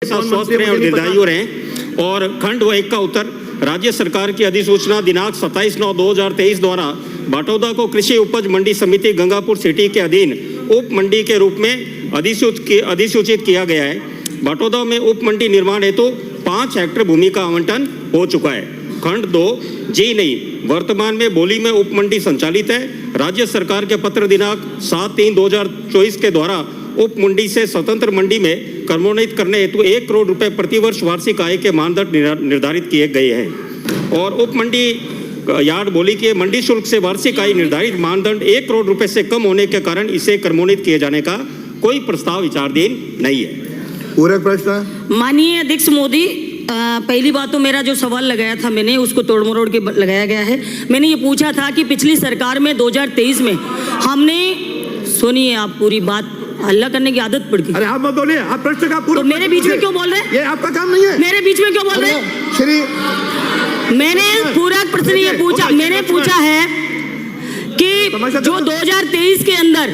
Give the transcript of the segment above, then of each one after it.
स्वस्थ रहें और दीर्घायु रहें। और खंड व 1 का उत्तर, राज्य सरकार की अधिसूचना दिनांक 27/9/2023 द्वारा बाटौदा को कृषि उपज मंडी समिति गंगापुर सिटी के अधीन उप मंडी के रूप में अधिसूचित किया गया है। बाटौदा में उप मंडी निर्माण हेतु 5 हेक्टेयर भूमि का आवंटन हो चुका है। खंड 2 जी नहीं, वर्तमान में बोली में उप मंडी संचालित है। राज्य सरकार के पत्र दिनांक 7/3/2024 के द्वारा उप मंडी से स्वतंत्र मंडी में क्रमोन्नत करने हेतु 1 करोड़ रुपए प्रतिवर्ष वार्षिक आय के मानदंड निर्धारित किए गए हैं। और उप मंडी यार्ड बोली के मंडी शुल्क से वार्षिक आय निर्धारित मानदंड 1 करोड़ रुपए से कम होने के कारण इसे क्रमोन्नत किए जाने का कोई प्रस्ताव विचाराधीन नहीं है। पूरक प्रश्न। माननीय अध्यक्ष मोदी, पहली बात तो मेरा जो सवाल लगाया था मैंने उसको तोड़ मरोड़ के लगाया गया है। मैंने ये पूछा था कि पिछली सरकार में 2023 में हमने, सुनिए आप पूरी बात, हल्ला करने की आदत पड़ गई। अरे आप मत बोलिए, आप प्रश्न का पूरा। तो मेरे बीच में क्यों बोल रहे हैं? ये आपका काम नहीं है। मेरे बीच में क्यों बोल रहे हैं? श्री, मैंने पूरा प्रश्न ये पूछा, मैंने पूछा है कि जो 2023 के अंदर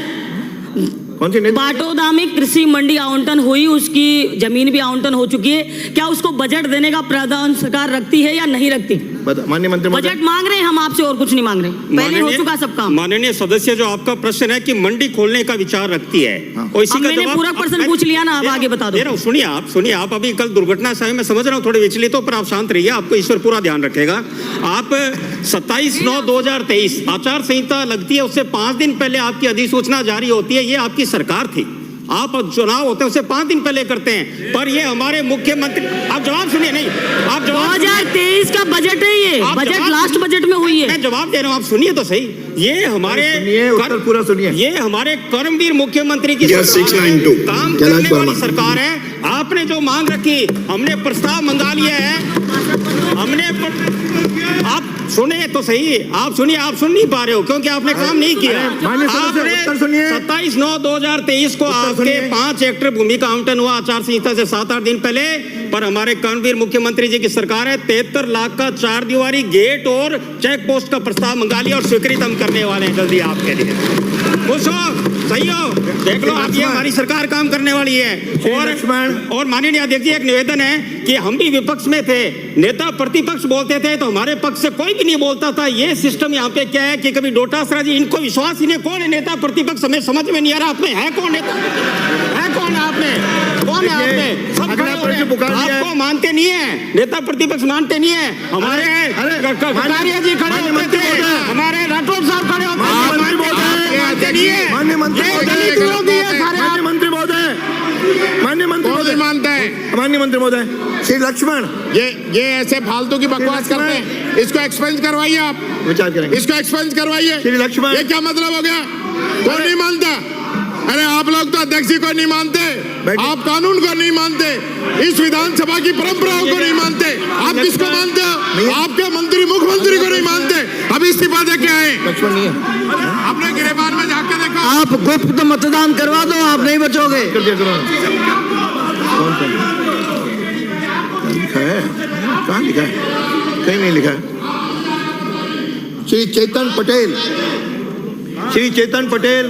बाटौदा में कृषि मंडी आवंटन हुई, उसकी जमीन भी आवंटन हो चुकी है, क्या उसको बजट देने का प्रावधान सरकार रखती है या नहीं रखती? माननीय मंत्री, बजट मांग रहे हैं हम आपसे, और कुछ नहीं मांग रहे, पहले हो चुका सब काम। माननीय सदस्य, जो आपका प्रश्न है कि मंडी खोलने का विचार रखती है, और इसी का मैंने पूरा प्रश्न पूछ लिया ना, अब आगे बता दो। सुनिए आप अभी कल दुर्घटना समय मैं समझ रहा हूँ थोड़े विचलित हो, पर आप शांत रहिए, आपको ईश्वर पूरा ध्यान रखेगा। आप 27/9/2023 आचार संहिता लगती है, उससे 5 दिन पहले आपकी अधिसूचना जारी होती है। ये आपकी सरकार थी, आप चुनाव होते हैं उससे 5 दिन पहले करते हैं, पर ये हमारे मुख्यमंत्री, आप जवाब सुनिए, नहीं आप जवाब, 2023 का बजट है, ये बजट लास्ट बजट में हुई है। मैं जवाब दे रहा हूँ, आप सुनिए तो सही। ये हमारे पूरा सुनिए, ये हमारे कर्मवीर मुख्यमंत्री की काम करने वाली सरकार है। आपने जो मांग रखी, हमने प्रस्ताव मंगा लिया है, आप सुने तो सही, आप सुनिए, आप सुन नहीं पा रहे हो क्योंकि आपने काम नहीं किया। आपने 27/9/2023 को आपके 5 हेक्टेयर भूमि का आवंटन हुआ आचार संहिता से 7-8 दिन पहले, पर हमारे कर्मवीर मुख्यमंत्री जी की सरकार है 73 लाख का 4 दीवारी गेट और चेक पोस्ट का प्रस्ताव मंगा लिया और स्वीकृत हम करने वाले हैं जल्दी आपके लिए। खुश हो, सही हो, देख लो आप, ये हमारी सरकार काम करने वाली है। और माननीय अध्यक्ष जी, एक निवेदन है कि हम भी विपक्ष में थे, नेता प्रतिपक्ष बोलते थे तो हमारे पक्ष से कोई भी नहीं बोलता था। ये सिस्टम यहाँ पे क्या है कि कभी डोटासरा जी, इनको विश्वास ही नहीं, कौन है नेता प्रतिपक्ष, हमें समझ में नहीं आ रहा। आप में है कौन नेता, है कौन है आप में, कौन है आप में? सब आपको मानते नहीं है, नेता प्रतिपक्ष मानते नहीं है। हमारे कटारिया जी खड़े होते थे, हमारे राठौर साहब खड़े होते थे, माननीय मंत्री महोदय, श्री लक्ष्मण, ये ऐसे फालतू की बकवास करते हैं, इसको एक्सपेंस करवाइए, आप विचार करेंगे, इसको एक्सपेंस करवाइए। श्री लक्ष्मण, ये क्या मतलब हो गया? कोई नहीं मानता। अरे आप लोग तो अध्यक्ष जी को नहीं मानते, आप कानून को नहीं मानते, इस विधानसभा की परंपराओं को नहीं मानते, आप किसको मानते हो? आपके मंत्री मुख्यमंत्री को नहीं मानते। अब इस्तीफा दे के आए, आपने गिरेबान में जाके देखा। आप गुप्त मतदान करवा दो, आप नहीं बचोगे। लिखा है, कहाँ लिखा है? कहीं नहीं लिखा है। श्री चेतन पटेल